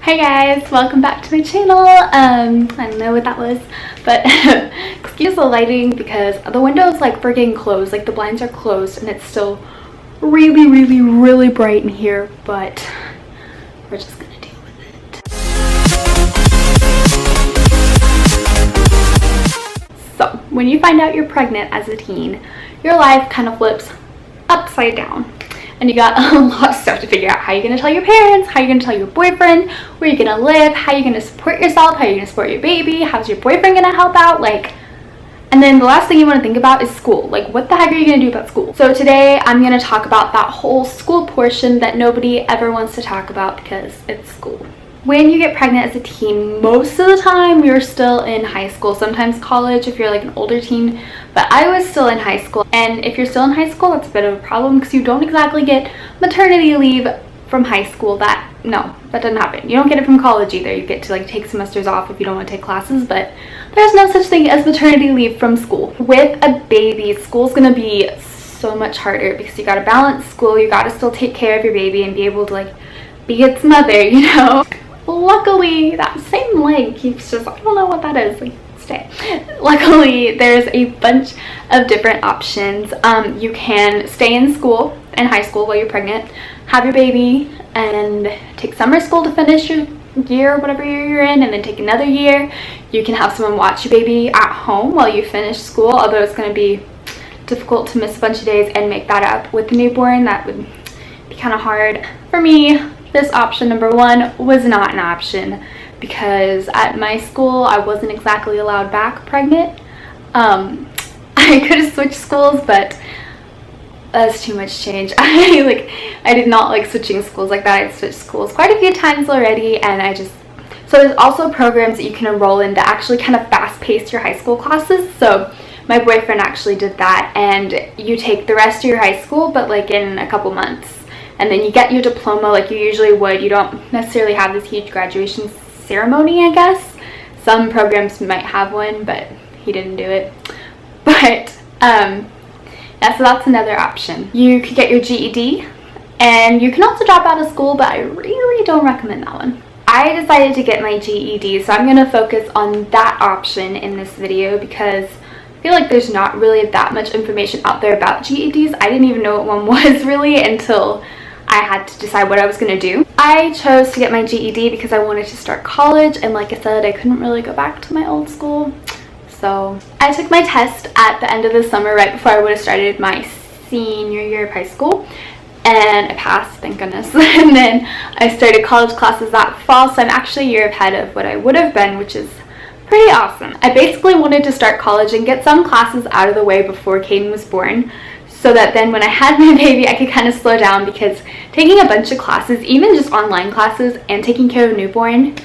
Hey guys, welcome back to my channel. I don't know what that was, but excuse the lighting because the window is like freaking closed, like the blinds are closed and it's still really bright in here, but we're just gonna deal with it. So when you find out you're pregnant as a teen, your life kind of flips upside down. And you got a lot of stuff to figure out. How you're going to tell your parents, how you're going to tell your boyfriend, where you're going to live, how you're going to support yourself, how you're going to support your baby, how's your boyfriend going to help out, and then the last thing you want to think about is school. Like, what the heck are you going to do about school? So today I'm going to talk about that whole school portion that nobody ever wants to talk about because it's school. When you get pregnant as a teen, most of the time you're still in high school, sometimes college if you're like an older teen, but I was still in high school. And if you're still in high school, that's a bit of a problem because you don't exactly get maternity leave from high school. That doesn't happen. You don't get it from college either. You get to like take semesters off if you don't want to take classes, but there's no such thing as maternity leave from school. With a baby, school's gonna be so much harder because you gotta balance school, you gotta still take care of your baby and be able to like be its mother, you know? Luckily, that same leg keeps just, I don't know what that is, like, stay. Luckily, there's a bunch of different options. You can stay in school, in high school while you're pregnant, have your baby, and take summer school to finish your year, whatever year you're in, and then take another year. You can have someone watch your baby at home while you finish school, although it's going to be difficult to miss a bunch of days and make that up with the newborn. That would be kind of hard. For me, this option number one was not an option because at my school I wasn't exactly allowed back pregnant. I could have switched schools, but that's too much change. I did not like switching schools like that. I switched schools quite a few times already, and so there's also programs that you can enroll in that actually kind of fast pace your high school classes. So my boyfriend actually did that, and you take the rest of your high school but like in a couple months. And then you get your diploma like you usually would. You don't necessarily have this huge graduation ceremony, I guess. Some programs might have one, but he didn't do it. But, yeah, so that's another option. You could get your GED, and you can also drop out of school, but I really don't recommend that one. I decided to get my GED, so I'm going to focus on that option in this video because I feel like there's not really that much information out there about GEDs. I didn't even know what one was really until I had to decide what I was going to do. I chose to get my GED because I wanted to start college, and like I said, I couldn't really go back to my old school. So I took my test at the end of the summer right before I would have started my senior year of high school, and I passed, thank goodness. And then I started college classes that fall, so I'm actually a year ahead of what I would have been, which is pretty awesome. I basically wanted to start college and get some classes out of the way before Caden was born, so that then when I had my baby I could kind of slow down, because taking a bunch of classes, even just online classes, and taking care of a newborn,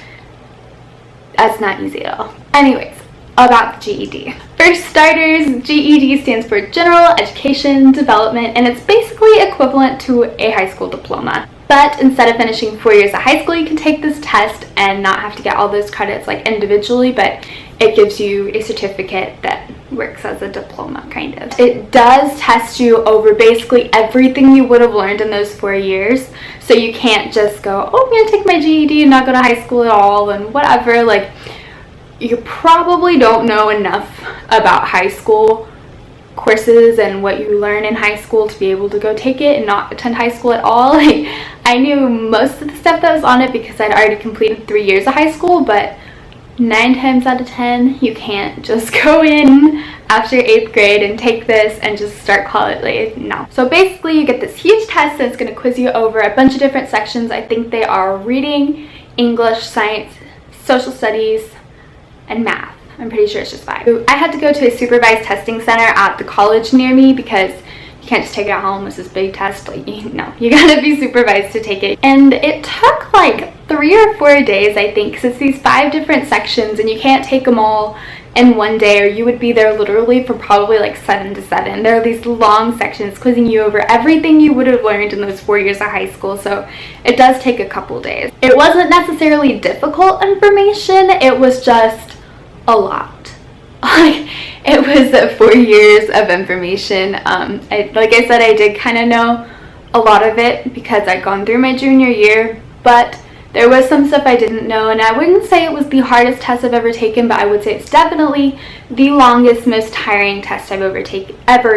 that's not easy at all. Anyways, about the GED. For starters, GED stands for General Education Development, and it's basically equivalent to a high school diploma. But instead of finishing 4 years of high school, you can take this test and not have to get all those credits like individually, but it gives you a certificate that works as a diploma, kind of. It does test you over basically everything you would have learned in those 4 years, so you can't just go, oh, I'm gonna take my GED and not go to high school at all and whatever. Like, you probably don't know enough about high school courses and what you learn in high school to be able to go take it and not attend high school at all. Like, I knew most of the stuff that was on it because I'd already completed 3 years of high school, but 9 times out of 10 you can't just go in after 8th grade and take this and just start college. Like, no. So basically you get this huge test that's going to quiz you over a bunch of different sections. I think they are reading, English, science, social studies, and math. I'm pretty sure it's just 5. I had to go to a supervised testing center at the college near me because you can't just take it at home. It's this big test. Like, no, you gotta be supervised to take it. And it took like 3 or 4 days, I think, because it's these 5 different sections and you can't take them all in one day, or you would be there literally for probably like 7 to 7. There are these long sections quizzing you over everything you would have learned in those 4 years of high school, so it does take a couple days. It wasn't necessarily difficult information, it was just a lot. Like, it was 4 years of information. Like I said, I did kind of know a lot of it because I'd gone through my junior year, but There was some stuff I didn't know, and I wouldn't say it was the hardest test I've ever taken, but I would say it's definitely the longest, most tiring test I've ever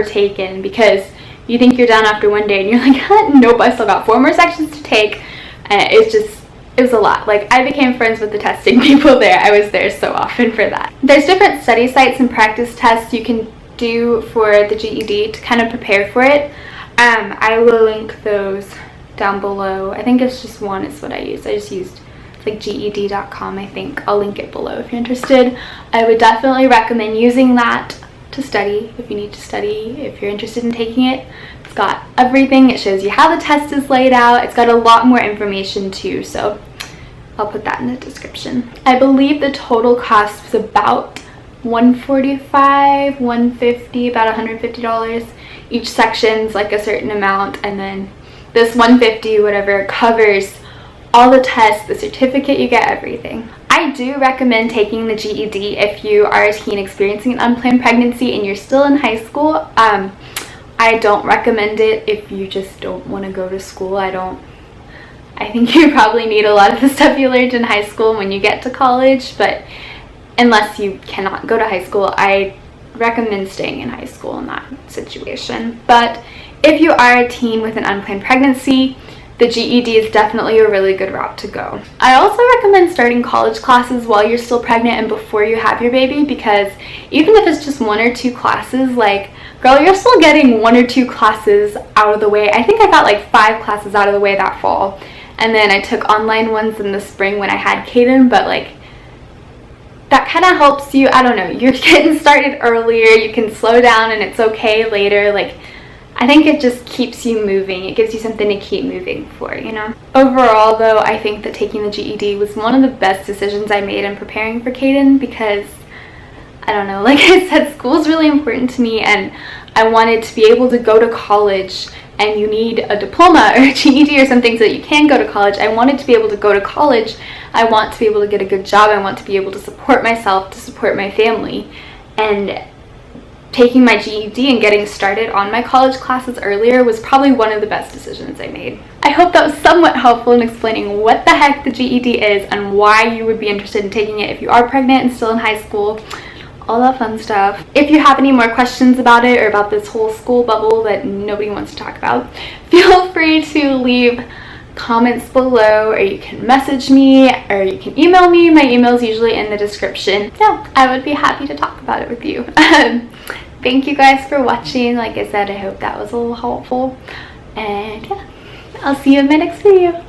taken, because you think you're done after one day and you're like, nope, I still got 4 more sections to take. And it was a lot. Like, I became friends with the testing people there. I was there so often for that. There's different study sites and practice tests you can do for the GED to kind of prepare for it. I will link those down below. I think it's just one is what I used. I just used like GED.com, I think. I'll link it below if you're interested. I would definitely recommend using that to study if you need to study, if you're interested in taking it. It's got everything. It shows you how the test is laid out. It's got a lot more information too, so I'll put that in the description. I believe the total cost was about $145, $150, about $150. Each section's like a certain amount, and then this $150, whatever, covers all the tests, the certificate you get, everything. I do recommend taking the GED if you are a teen experiencing an unplanned pregnancy and you're still in high school. I don't recommend it if you just don't want to go to school. I think you probably need a lot of the stuff you learned in high school when you get to college, but unless you cannot go to high school, I recommend staying in high school in that situation. But if you are a teen with an unplanned pregnancy, the GED is definitely a really good route to go. I also recommend starting college classes while you're still pregnant and before you have your baby, because even if it's just 1 or 2 classes, like, girl, you're still getting 1 or 2 classes out of the way. I think I got like 5 classes out of the way that fall, and then I took online ones in the spring when I had Caden, but like, that kind of helps you. I don't know, you're getting started earlier, you can slow down and it's okay later. Like, I think it just keeps you moving. It gives you something to keep moving for, you know? Overall, though, I think that taking the GED was one of the best decisions I made in preparing for Caden, because, I don't know, like I said, school's really important to me, and I wanted to be able to go to college, and you need a diploma or a GED or something so that you can go to college. I wanted to be able to go to college. I want to be able to get a good job. I want to be able to support myself, to support my family, and taking my GED and getting started on my college classes earlier was probably one of the best decisions I made. I hope that was somewhat helpful in explaining what the heck the GED is and why you would be interested in taking it if you are pregnant and still in high school, all that fun stuff. If you have any more questions about it or about this whole school bubble that nobody wants to talk about, feel free to leave comments below, or you can message me, or you can email me. My email is usually in the description. Yeah, I would be happy to talk about it with you. Thank you guys for watching. Like I said, I hope that was a little helpful, and yeah, I'll see you in my next video.